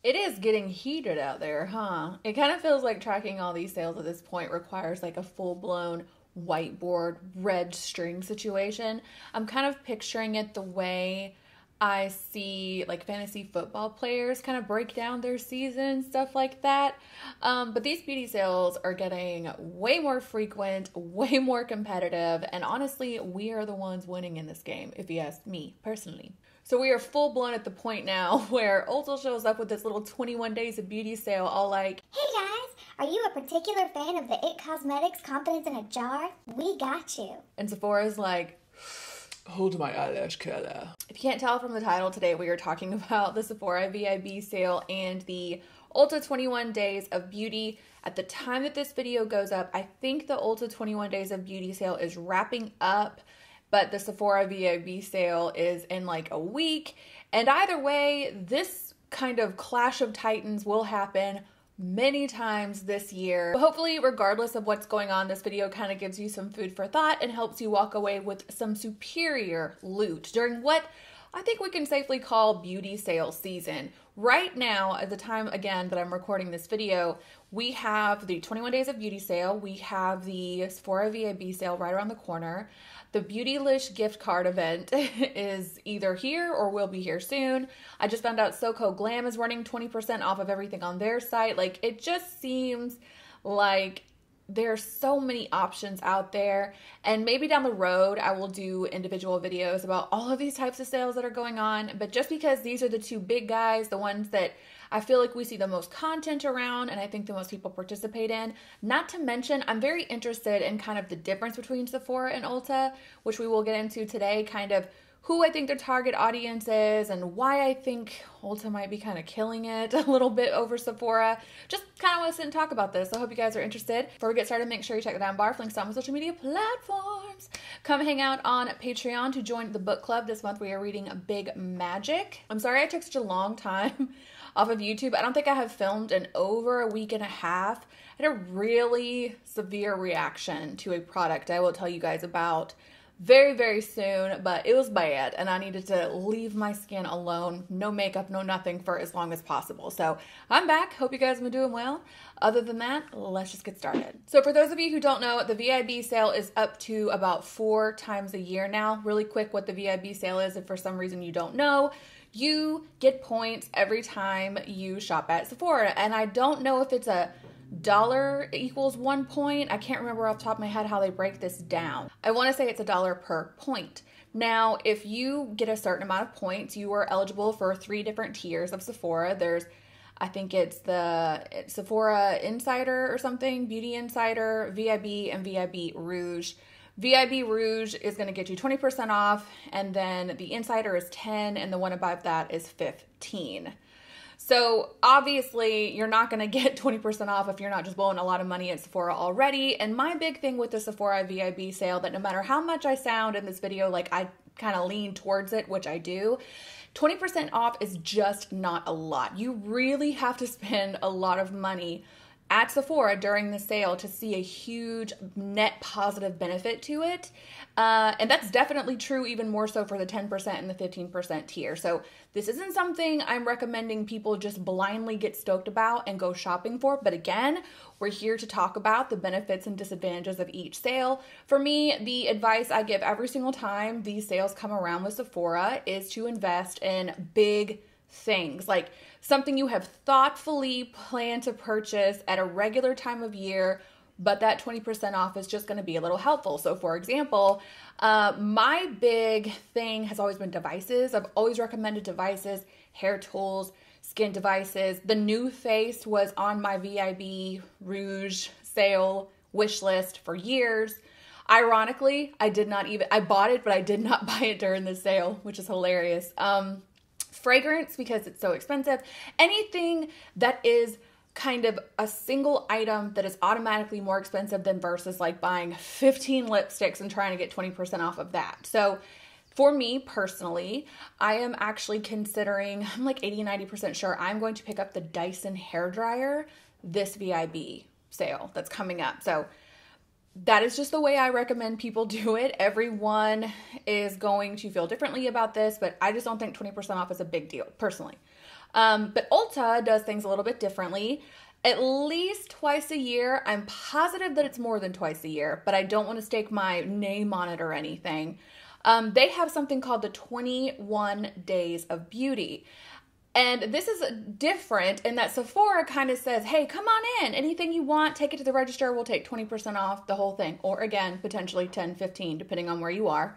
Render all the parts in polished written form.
It is getting heated out there, huh? It kind of feels like tracking all these sales at this point requires like a full-blown whiteboard red string situation. I'm kind of picturing it the way I see like fantasy football players kind of break down their season, stuff like that. But these beauty sales are getting way more frequent, way more competitive, and honestly, we are the ones winning in this game, if you ask me personally. So we are full blown at the point now where Ulta shows up with this little 21 days of beauty sale, all like, "Hey guys, are you a particular fan of the IT Cosmetics Confidence in a Jar? We got you." And Sephora's like, hold my eyelash color. If you can't tell from the title, today we are talking about the Sephora VIB sale and the Ulta 21 Days of Beauty. At the time that this video goes up, I think the Ulta 21 Days of Beauty sale is wrapping up, but the Sephora VIB sale is in like a week. And either way, this kind of clash of titans will happen many times this year. But hopefully, regardless of what's going on, this video kind of gives you some food for thought and helps you walk away with some superior loot during what I think we can safely call beauty sale season. Right now, at the time, again, that I'm recording this video, we have the 21 Days of Beauty sale. We have the Sephora VIB sale right around the corner. The Beautylish gift card event is either here or will be here soon. I just found out SoCo Glam is running 20% off of everything on their site. Like, it just seems like there's so many options out there, and maybe down the road I will do individual videos about all of these types of sales that are going on. But just because these are the two big guys, the ones that I feel like we see the most content around and I think the most people participate in, not to mention I'm very interested in kind of the difference between Sephora and Ulta, which we will get into today, kind of who I think their target audience is and why I think Ulta might be kind of killing it a little bit over Sephora. Just kind of want to sit and talk about this. So I hope you guys are interested. Before we get started, make sure you check the down bar for links to all my social media platforms. Come hang out on Patreon to join the book club. This month we are reading Big Magic. I'm sorry I took such a long time off of YouTube. I don't think I have filmed in over a week and a half. I had a really severe reaction to a product I will tell you guys about very, very soon, but it was bad and I needed to leave my skin alone, no makeup, no nothing for as long as possible. So I'm back. Hope you guys have been doing well. Other than that, let's just get started. So for those of you who don't know, the VIB sale is up to about 4 times a year now. Really quick what the VIB sale is, if for some reason you don't know. You get points every time you shop at Sephora, and I don't know if it's a dollar equals 1 point. I can't remember off the top of my head how they break this down. I want to say it's $1 per point. Now, if you get a certain amount of points, you are eligible for 3 different tiers of Sephora. There's, I think it's Sephora Insider or something, Beauty Insider, VIB, and VIB Rouge. VIB Rouge is going to get you 20% off, and then the Insider is 10, and the one above that is 15. So obviously you're not going to get 20% off if you're not just blowing a lot of money at Sephora already. And my big thing with the Sephora VIB sale, that no matter how much I sound in this video like I kind of lean towards it, which I do, 20% off is just not a lot. You really have to spend a lot of money at Sephora during the sale to see a huge net positive benefit to it. And that's definitely true, even more so for the 10% and the 15% tier. So this isn't something I'm recommending people just blindly get stoked about and go shopping for. But again, we're here to talk about the benefits and disadvantages of each sale. For me, the advice I give every single time these sales come around with Sephora is to invest in big things, like something you have thoughtfully planned to purchase at a regular time of year, but that 20% off is just going to be a little helpful. So for example, my big thing has always been devices. I've always recommended devices, hair tools, skin devices. The new face was on my VIB Rouge sale wish list for years. Ironically, I bought it, but I did not buy it during the sale, which is hilarious. Fragrance, because it's so expensive. Anything that is kind of a single item that is automatically more expensive than versus like buying 15 lipsticks and trying to get 20% off of that. So for me personally, I am actually considering, I'm like 80-90% sure I'm going to pick up the Dyson hairdryer this VIB sale that's coming up. So that is just the way I recommend people do it. Everyone is going to feel differently about this, but I just don't think 20% off is a big deal, personally. But Ulta does things a little bit differently. At least twice a year. I'm positive that it's more than twice a year, but I don't want to stake my name on it or anything. They have something called the 21 Days of Beauty. And this is different in that Sephora kind of says, hey, come on in. Anything you want, take it to the register. We'll take 20% off the whole thing. Or again, potentially 10, 15, depending on where you are.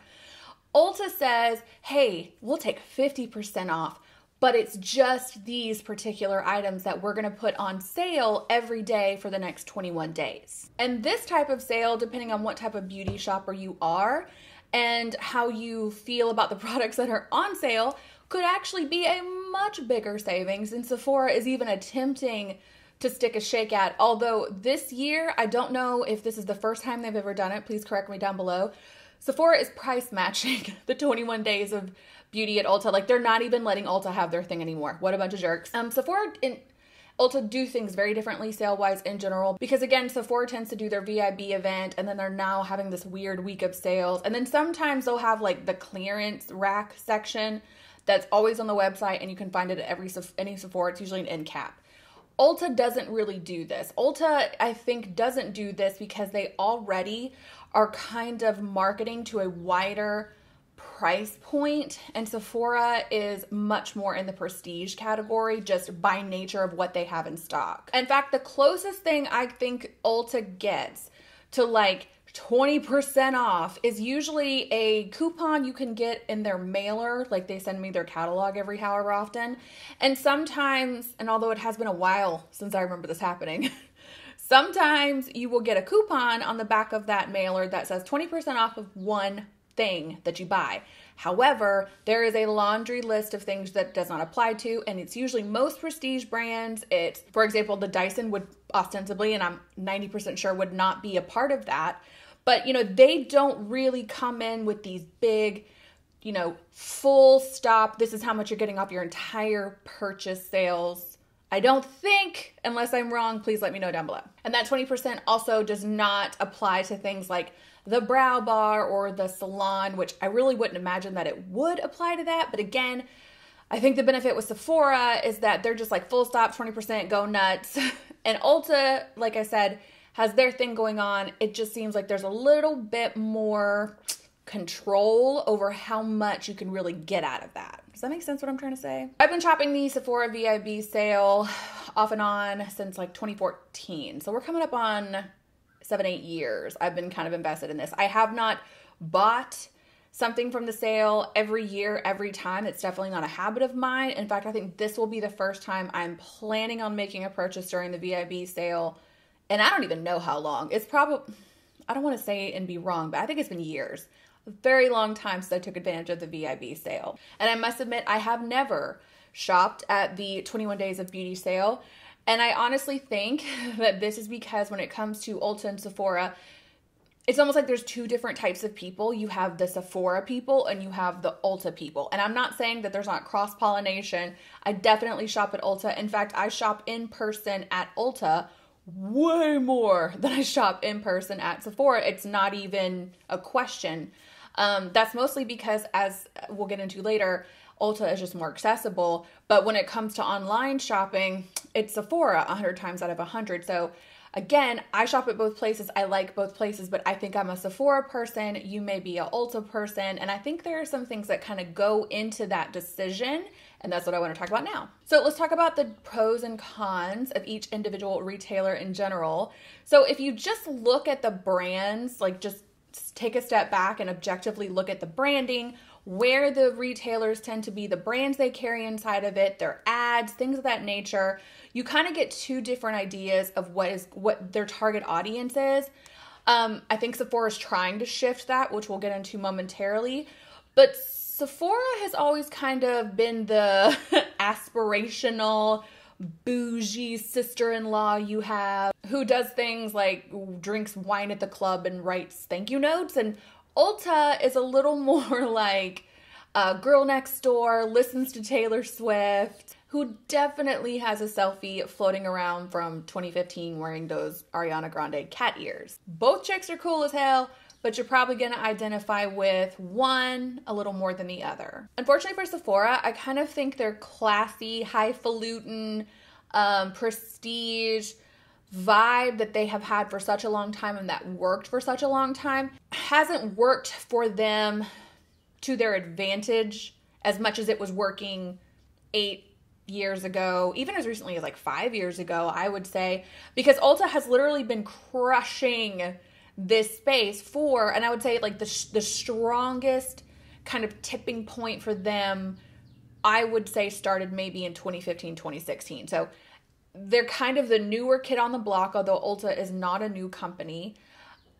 Ulta says, hey, we'll take 50% off. But it's just these particular items that we're going to put on sale every day for the next 21 days. And this type of sale, depending on what type of beauty shopper you are and how you feel about the products that are on sale, could actually be a much bigger savings than Sephora is even attempting to stick a shake at. Although this year, I don't know if this is the first time they've ever done it. Please correct me down below. Sephora is price matching the 21 Days of Beauty at Ulta. Like, they're not even letting Ulta have their thing anymore. What a bunch of jerks. Sephora and Ulta do things very differently sale-wise in general. Because again, Sephora tends to do their VIB event, and then they're now having this weird week of sales. And then sometimes they'll have like the clearance rack section that's always on the website, and you can find it at any Sephora. It's usually an end cap. Ulta doesn't really do this. Ulta, I think, doesn't do this because they already are kind of marketing to a wider price point, and Sephora is much more in the prestige category just by nature of what they have in stock. In fact, the closest thing I think Ulta gets to like 20% off is usually a coupon you can get in their mailer. Like, they send me their catalog every however often. And sometimes, and although it has been a while since I remember this happening, sometimes you will get a coupon on the back of that mailer that says 20% off of one thing that you buy. However, there is a laundry list of things that does not apply to, and it's usually most prestige brands. It's, for example, the Dyson would ostensibly, and I'm 90% sure would not be a part of that. But, you know, they don't really come in with these big, you know, full stop, this is how much you're getting off your entire purchase sales. I don't think, unless I'm wrong, please let me know down below. And that 20% also does not apply to things like the brow bar or the salon, which I really wouldn't imagine that it would apply to that. But again, I think the benefit with Sephora is that they're just like full stop, 20%, go nuts. And Ulta, like I said, has their thing going on. It just seems like there's a little bit more control over how much you can really get out of that. Does that make sense what I'm trying to say? I've been shopping the Sephora VIB sale off and on since like 2014. So we're coming up on 7-8 years. I've been kind of invested in this. I have not bought something from the sale every year, every time. It's definitely not a habit of mine. In fact, I think this will be the first time I'm planning on making a purchase during the VIB sale. And I don't even know how long. It's probably, I don't want to say and be wrong, but I think it's been years. A very long time since I took advantage of the VIB sale. And I must admit, I have never shopped at the 21 Days of Beauty sale. And I honestly think that this is because when it comes to Ulta and Sephora, it's almost like there's two different types of people. You have the Sephora people and you have the Ulta people. And I'm not saying that there's not cross-pollination. I definitely shop at Ulta. In fact, I shop in person at Ulta way more than I shop in person at Sephora. It's not even a question. That's mostly because, as we'll get into later, Ulta is just more accessible. But when it comes to online shopping, it's Sephora 100 times out of 100. So again, I shop at both places. I like both places, but I think I'm a Sephora person. You may be an Ulta person. And I think there are some things that kind of go into that decision. And that's what I want to talk about now. So let's talk about the pros and cons of each individual retailer in general. So if you just look at the brands, like just take a step back and objectively look at the branding, where the retailers tend to be, the brands they carry inside of it, their ads, things of that nature, you kind of get two different ideas of what their target audience is. I think Sephora is trying to shift that, which we'll get into momentarily. But Sephora has always kind of been the aspirational, bougie sister-in-law you have who does things like drinks wine at the club and writes thank you notes. And Ulta is a little more like a girl next door, listens to Taylor Swift, who definitely has a selfie floating around from 2015 wearing those Ariana Grande cat ears. Both chicks are cool as hell, but you're probably going to identify with one a little more than the other. Unfortunately for Sephora, I kind of think their classy, highfalutin, prestige vibe that they have had for such a long time and that worked for such a long time hasn't worked for them to their advantage as much as it was working 8 years ago, even as recently as like 5 years ago, I would say, because Ulta has literally been crushing this space for, and I would say like the strongest kind of tipping point for them, I would say started maybe in 2015, 2016. So they're kind of the newer kid on the block, although Ulta is not a new company.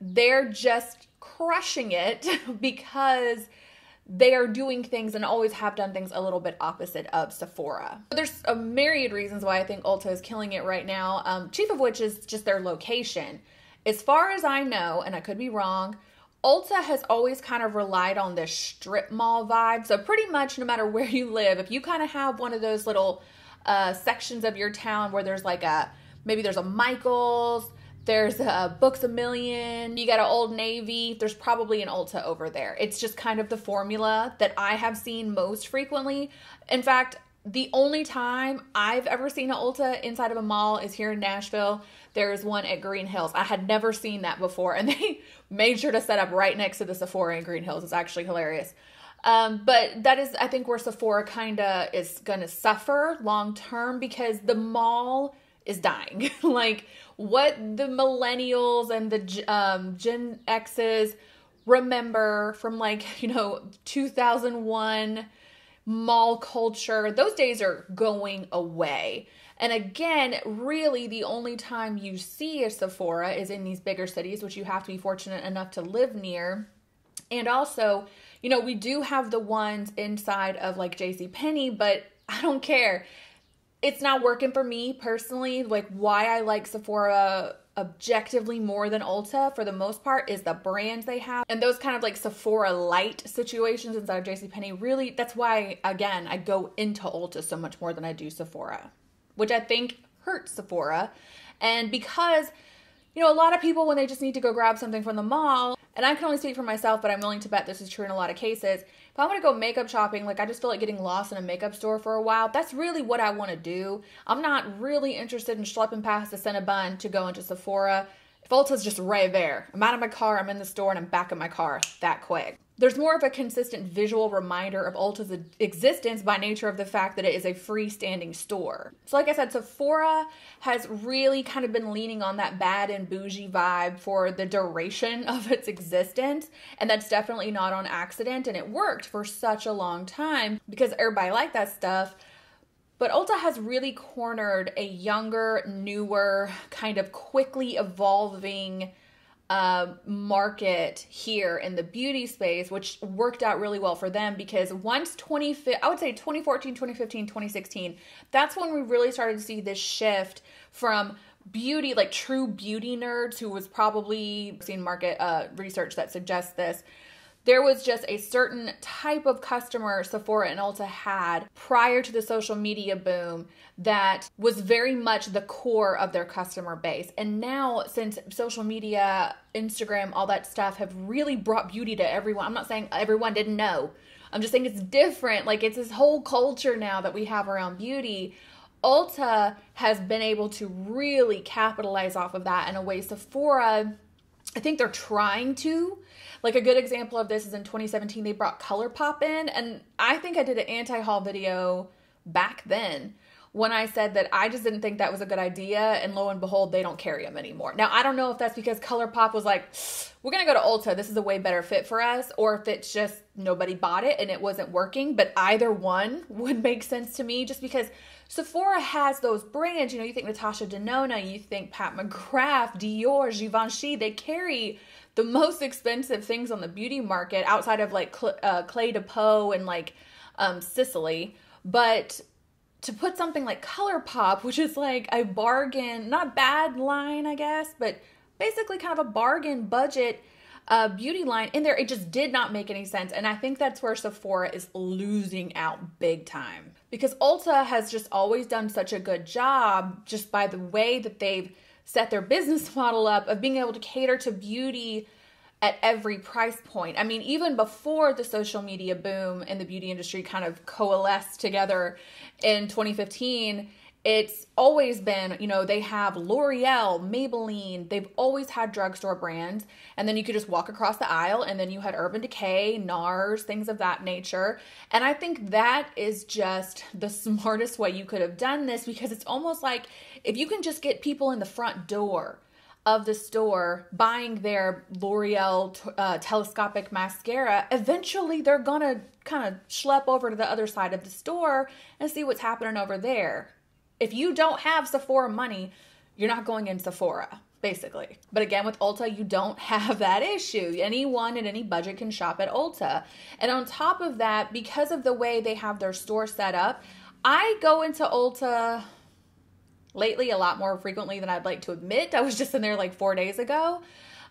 They're just crushing it because they are doing things and always have done things a little bit opposite of Sephora. There's a myriad reasons why I think Ulta is killing it right now, chief of which is just their location. As far as I know, and I could be wrong, Ulta has always kind of relied on this strip mall vibe. So pretty much no matter where you live, if you kind of have one of those little sections of your town where there's like maybe there's a Michael's, there's a Books A Million, you got an Old Navy, there's probably an Ulta over there. It's just kind of the formula that I have seen most frequently. In fact, the only time I've ever seen an Ulta inside of a mall is here in Nashville. There's one at Green Hills. I had never seen that before, and they made sure to set up right next to the Sephora in Green Hills. It's actually hilarious. But that is, I think, where Sephora kind of is going to suffer long term because the mall is dying. Like what the millennials and the Gen X's remember from 2001 mall culture, those days are going away. And again, really the only time you see a Sephora is in these bigger cities, which you have to be fortunate enough to live near. And also, we do have the ones inside of like JCPenney, but I don't care. It's not working for me personally. Like why I like Sephora objectively more than Ulta for the most part is the brands they have. And those kind of like Sephora light situations inside of JCPenney, really, that's why, again, I go into Ulta so much more than I do Sephora, which I think hurts Sephora. And because, a lot of people, when they just need to go grab something from the mall, and I can only speak for myself, but I'm willing to bet this is true in a lot of cases. If I want to go makeup shopping, like I just feel like getting lost in a makeup store for a while, that's really what I want to do. I'm not really interested in schlepping past the Cinnabon to go into Sephora. If Ulta's just right there, I'm out of my car, I'm in the store, and I'm back in my car that quick. There's more of a consistent visual reminder of Ulta's existence by nature of the fact that it is a freestanding store. So like I said, Sephora has really kind of been leaning on that bad and bougie vibe for the duration of its existence. And that's definitely not on accident. And it worked for such a long time because everybody liked that stuff. But Ulta has really cornered a younger, newer, kind of quickly evolving market here in the beauty space, which worked out really well for them because once 2014, 2015, 2016, that's when we really started to see this shift from beauty, like true beauty nerds who was probably seen market research that suggests this. There was just a certain type of customer Sephora and Ulta had prior to the social media boom that was very much the core of their customer base. And now, since social media, Instagram, all that stuff have really brought beauty to everyone. I'm not saying everyone didn't know. I'm just saying it's different. Like it's this whole culture now that we have around beauty. Ulta has been able to really capitalize off of that in a way Sephora, I think they're trying to. Like a good example of this is in 2017, they brought ColourPop in. And I think I did an anti-haul video back then when I said that I just didn't think that was a good idea. And lo and behold, they don't carry them anymore. Now, I don't know if that's because ColourPop was like, we're going to go to Ulta. This is a way better fit for us. Or if it's just nobody bought it and it wasn't working. But either one would make sense to me just because Sephora has those brands. You think Natasha Denona, you think Pat McGrath, Dior, Givenchy. They carry the most expensive things on the beauty market outside of like Clé de Peau and like Sicily. But to put something like ColourPop, which is like a bargain, not a bad line, I guess, but basically kind of a bargain budget beauty line in there, it just did not make any sense. And I think that's where Sephora is losing out big time because Ulta has just always done such a good job just by the way that they've set their business model up of being able to cater to beauty at every price point. I mean, even before the social media boom and the beauty industry kind of coalesced together in 2015, it's always been, you know, they have L'Oreal, Maybelline, they've always had drugstore brands, and then you could just walk across the aisle and then you had Urban Decay, NARS, things of that nature. And I think that is just the smartest way you could have done this, because it's almost like if you can just get people in the front door of the store buying their L'Oreal telescopic mascara, eventually they're gonna kind of schlep over to the other side of the store and see what's happening over there. If you don't have Sephora money, you're not going in Sephora, basically. But again, with Ulta, you don't have that issue. Anyone in any budget can shop at Ulta. And on top of that, because of the way they have their store set up, I go into Ulta lately a lot more frequently than I'd like to admit. I was just in there like 4 days ago.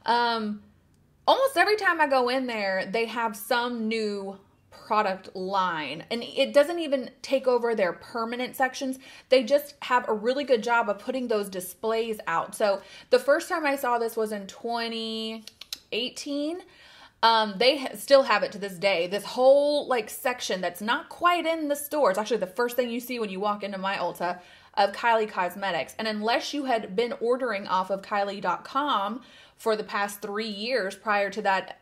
Almost every time I go in there, they have some new product line, and it doesn't even take over their permanent sections. They just have a really good job of putting those displays out. So the first time I saw this was in 2018. They still have it to this day. This whole like section that's not quite in the store. It's actually the first thing you see when you walk into my Ulta, of Kylie Cosmetics. And unless you had been ordering off of Kylie.com for the past 3 years prior to that,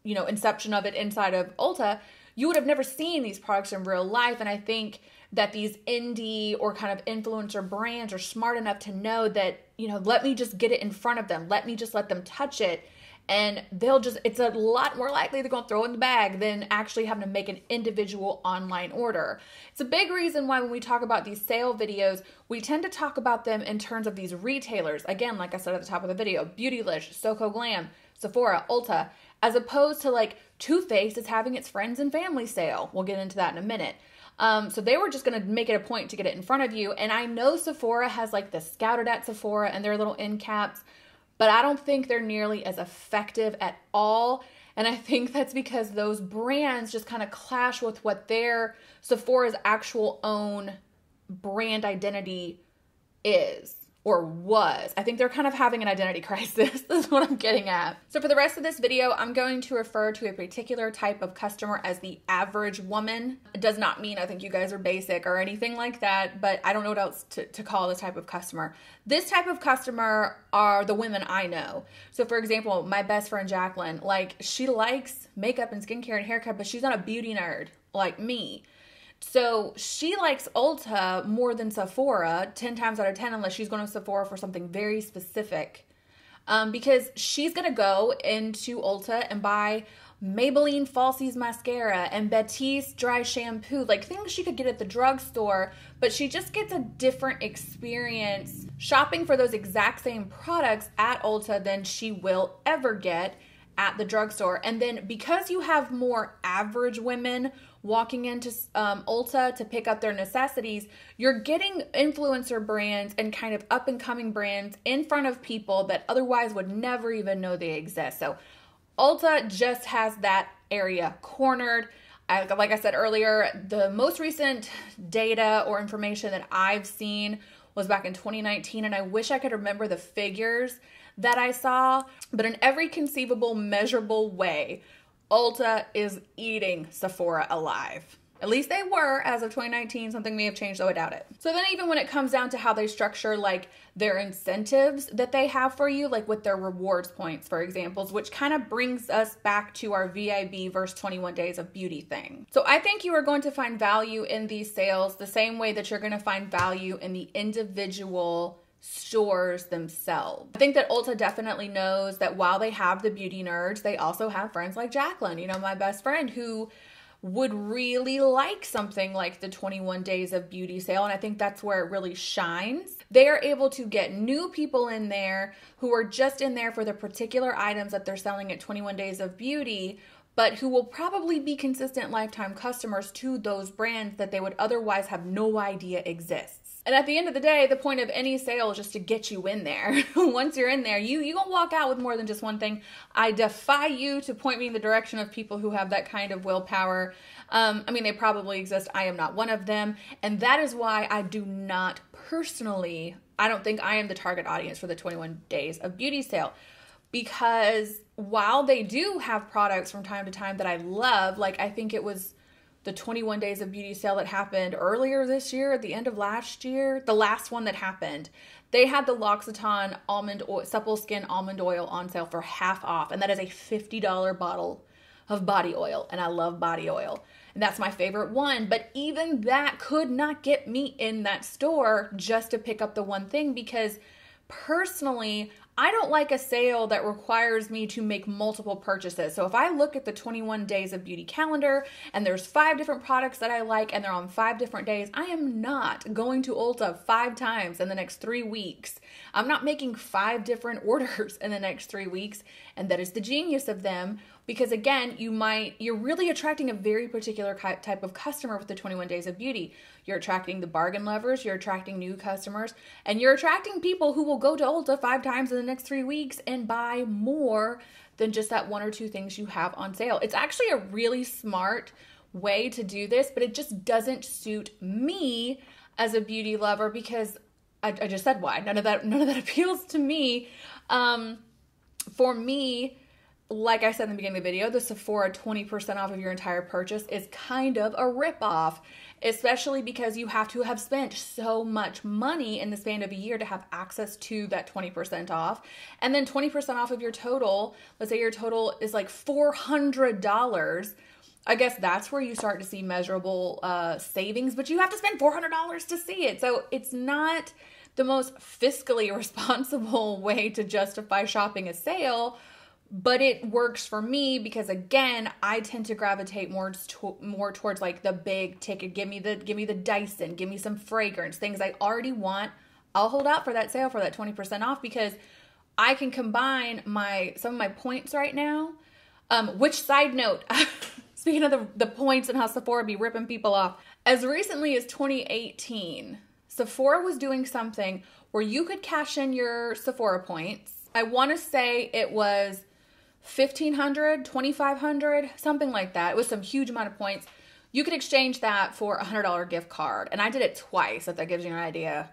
you know, inception of it inside of Ulta, you would have never seen these products in real life. And I think that these indie or kind of influencer brands are smart enough to know that, you know, let me just get it in front of them. Let me just let them touch it. And they'll just, it's a lot more likely they're going to throw it in the bag than actually having to make an individual online order. It's a big reason why when we talk about these sale videos, we tend to talk about them in terms of these retailers. Again, like I said at the top of the video, Beautylish, Soko Glam, Sephora, Ulta, as opposed to like Too Faced is having its friends and family sale. We'll get into that in a minute. So they were just going to make it a point to get it in front of you. And I know Sephora has like the Scouted at Sephora and their little end caps, but I don't think they're nearly as effective at all. And I think that's because those brands just kind of clash with what their Sephora's actual own brand identity is or was. I think they're kind of having an identity crisis. This is what I'm getting at. So for the rest of this video, I'm going to refer to a particular type of customer as the average woman. It does not mean I think you guys are basic or anything like that, but I don't know what else to call this type of customer. This type of customer are the women I know. So for example, my best friend Jacqueline, like she likes makeup and skincare and haircut, but she's not a beauty nerd like me. So she likes Ulta more than Sephora 10 times out of 10, unless she's going to Sephora for something very specific. Because she's going to go into Ulta and buy Maybelline Falsies mascara and Batiste dry shampoo, like things she could get at the drugstore, but she just gets a different experience shopping for those exact same products at Ulta than she will ever get at the drugstore. And then because you have more average women walking into Ulta to pick up their necessities, you're getting influencer brands and kind of up and coming brands in front of people that otherwise would never even know they exist. So Ulta just has that area cornered. Like I said earlier, the most recent data or information that I've seen was back in 2019, and I wish I could remember the figures that I saw, but in every conceivable, measurable way, Ulta is eating Sephora alive. At least they were as of 2019. Something may have changed, though I doubt it. So then even when it comes down to how they structure like their incentives that they have for you, like with their rewards points, for examples, which kind of brings us back to our VIB versus 21 days of beauty thing. So I think you are going to find value in these sales the same way that you're going to find value in the individual stores themselves. I think that Ulta definitely knows that while they have the beauty nerds, they also have friends like Jacqueline, you know, my best friend, who would really like something like the 21 days of beauty sale. And I think that's where it really shines. They are able to get new people in there who are just in there for the particular items that they're selling at 21 days of beauty, but who will probably be consistent lifetime customers to those brands that they would otherwise have no idea exists. And at the end of the day, the point of any sale is just to get you in there. Once you're in there, you gonna walk out with more than just one thing. I defy you to point me in the direction of people who have that kind of willpower. I mean, they probably exist. I am not one of them. And that is why I do not personally, I don't think I am the target audience for the 21 days of beauty sale. because while they do have products from time to time that I love, like I think it was the 21 Days of Beauty sale that happened earlier this year, at the end of last year, the last one that happened, they had the L'Occitane almond oil, supple skin almond oil on sale for half off. And that is a $50 bottle of body oil. And I love body oil. And that's my favorite one. But even that could not get me in that store just to pick up the one thing, because personally, I don't like a sale that requires me to make multiple purchases. So if I look at the 21 Days of Beauty calendar and there's 5 different products that I like and they're on 5 different days, I am not going to Ulta 5 times in the next 3 weeks. I'm not making 5 different orders in the next 3 weeks. And that is the genius of them, because again, you're really attracting a very particular type of customer with the 21 Days of Beauty. You're attracting the bargain lovers, you're attracting new customers, and you're attracting people who will go to Ulta 5 times in the next 3 weeks and buy more than just that 1 or 2 things you have on sale. It's actually a really smart way to do this, but it just doesn't suit me as a beauty lover, because I just said why. None of that appeals to me. For me, like I said in the beginning of the video, the Sephora 20% off of your entire purchase is kind of a ripoff, especially because you have to have spent so much money in the span of a year to have access to that 20% off. And then 20% off of your total, let's say your total is like $400. I guess that's where you start to see measurable savings, but you have to spend $400 to see it. So it's not the most fiscally responsible way to justify shopping a sale, but it works for me because, again, I tend to gravitate more towards like the big ticket. Give me the Dyson, give me some fragrance, things I already want. I'll hold out for that sale for that 20% off, because I can combine some of my points right now. Which, side note, speaking of the points and how Sephora be ripping people off, as recently as 2018, Sephora was doing something where you could cash in your Sephora points. I want to say it was $1,500, $2,500, something like that. It was some huge amount of points. You could exchange that for a $100 gift card. And I did it twice, if that gives you an idea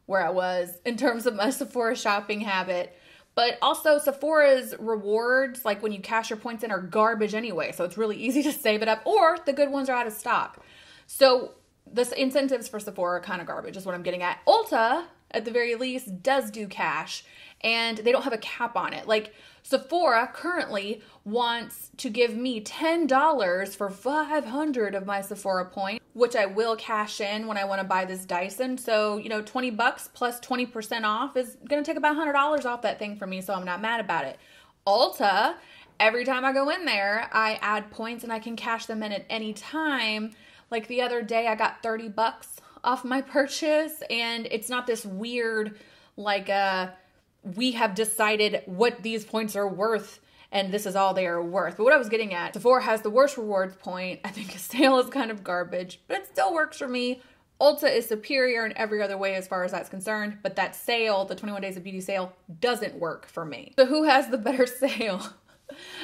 where I was in terms of my Sephora shopping habit. But also Sephora's rewards, like when you cash your points in, are garbage anyway. So it's really easy to save it up, or the good ones are out of stock. So the incentives for Sephora are kind of garbage is what I'm getting at. Ulta, at the very least, does do cash, and they don't have a cap on it. Like Sephora currently wants to give me $10 for 500 of my Sephora points, which I will cash in when I want to buy this Dyson. So, $20 plus 20% off is going to take about $100 off that thing for me, so I'm not mad about it. Ulta, every time I go in there, I add points and I can cash them in at any time. Like the other day, I got $30 off my purchase, and it's not this weird, like, we have decided what these points are worth, and this is all they are worth. But what I was getting at, Sephora has the worst rewards point. I think a sale is kind of garbage, but it still works for me. Ulta is superior in every other way as far as that's concerned, but that sale, the 21 Days of Beauty sale, doesn't work for me. So who has the better sale?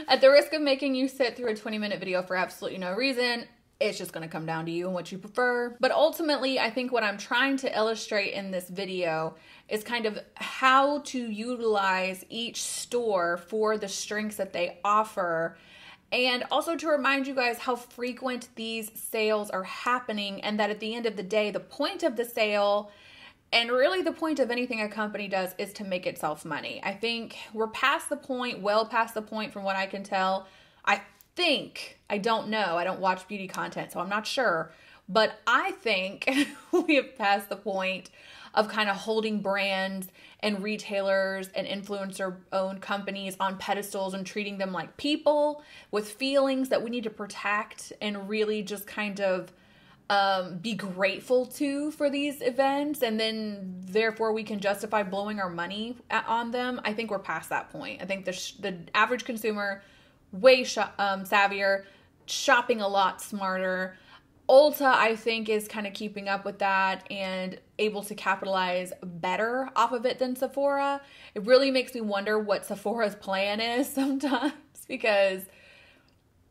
At the risk of making you sit through a 20-minute video for absolutely no reason, it's just going to come down to you and what you prefer. But ultimately, I think what I'm trying to illustrate in this video is kind of how to utilize each store for the strengths that they offer, and also to remind you guys how frequent these sales are happening, and that at the end of the day, the point of the sale, and really the point of anything a company does, is to make itself money. I think we're past the point, well past the point from what I can tell. I don't know. I don't watch beauty content, so I'm not sure. But I think we have passed the point of kind of holding brands and retailers and influencer-owned companies on pedestals and treating them like people with feelings that we need to protect, and really just kind of be grateful to for these events, and then therefore we can justify blowing our money on them. I think we're past that point. I think the average consumer, way savvier, shopping a lot smarter. Ulta, I think, is kind of keeping up with that and able to capitalize better off of it than Sephora. It really makes me wonder what Sephora's plan is sometimes, because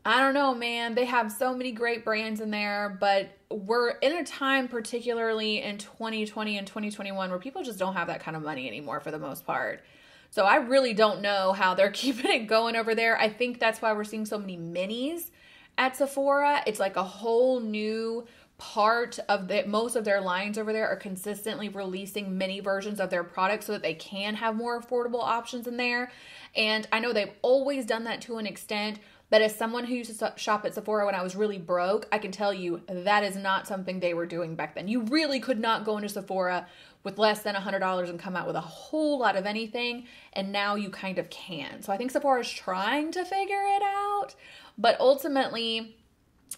I don't know, man. They have so many great brands in there, but we're in a time, particularly in 2020 and 2021, where people just don't have that kind of money anymore for the most part. So I really don't know how they're keeping it going over there. I think that's why we're seeing so many minis at Sephora. It's like a whole new part of most of their lines over there are consistently releasing mini versions of their products so that they can have more affordable options in there. And I know they've always done that to an extent, but as someone who used to shop at Sephora when I was really broke, I can tell you that is not something they were doing back then. You really could not go into Sephora with less than $100 and come out with a whole lot of anything, and now you kind of can. So I think Sephora is trying to figure it out, but ultimately,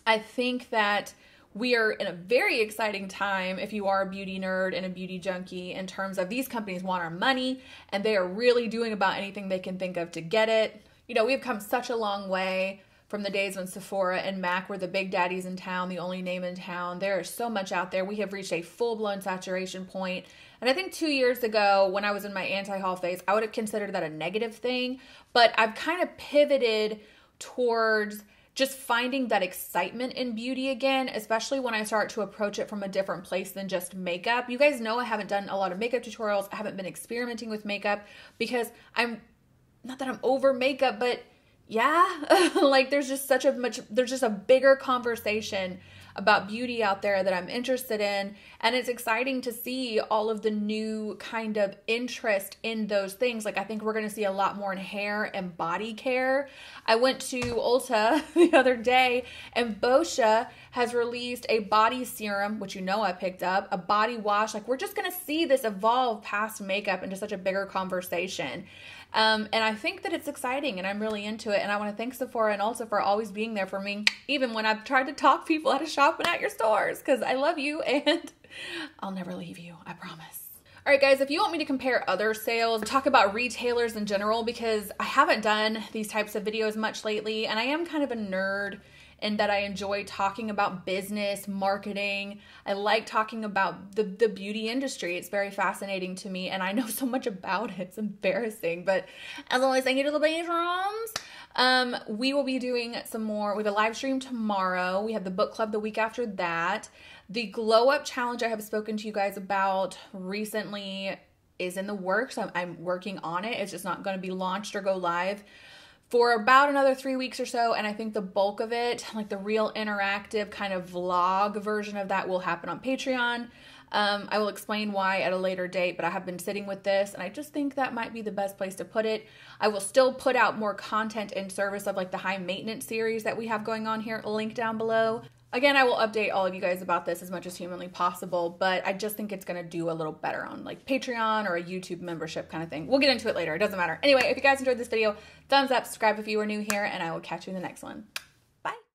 I think that we are in a very exciting time if you are a beauty nerd and a beauty junkie in terms of these companies want our money and they are really doing about anything they can think of to get it. You know, we've come such a long way from the days when Sephora and MAC were the big daddies in town, the only name in town. There is so much out there. We have reached a full-blown saturation point. And I think 2 years ago when I was in my anti-haul phase, I would have considered that a negative thing. But I've kind of pivoted towards just finding that excitement in beauty again, especially when I start to approach it from a different place than just makeup. You guys know I haven't done a lot of makeup tutorials. I haven't been experimenting with makeup because not that I'm over makeup, but yeah, like there's just a bigger conversation about beauty out there that I'm interested in. And it's exciting to see all of the new kind of interest in those things. Like I think we're going to see a lot more in hair and body care. I went to Ulta the other day and Boscia has released a body serum, which you know I picked up, a body wash. Like we're just going to see this evolve past makeup into such a bigger conversation. And I think that it's exciting and I'm really into it. And I want to thank Sephora and Ulta for always being there for me, even when I've tried to talk people out of shopping at your stores, because I love you and I'll never leave you, I promise. All right, guys, if you want me to compare other sales, talk about retailers in general, because I haven't done these types of videos much lately, and I am kind of a nerd in that I enjoy talking about business, marketing. I like talking about the beauty industry. It's very fascinating to me, and I know so much about it. It's embarrassing, but as always, thank you to the patrons. We will be doing some more. We have a live stream tomorrow. We have the book club the week after that. The glow up challenge I have spoken to you guys about recently is in the works. I'm working on it. It's just not going to be launched or go live for about another 3 weeks or so. And I think the bulk of it, like the real interactive kind of vlog version of that, will happen on Patreon. I will explain why at a later date, but I have been sitting with this and I just think that might be the best place to put it. I will still put out more content in service of like the high maintenance series that we have going on here, link down below. Again, I will update all of you guys about this as much as humanly possible, but I just think it's going to do a little better on like Patreon or a YouTube membership kind of thing. We'll get into it later. It doesn't matter. Anyway, if you guys enjoyed this video, thumbs up, subscribe if you are new here, and I will catch you in the next one.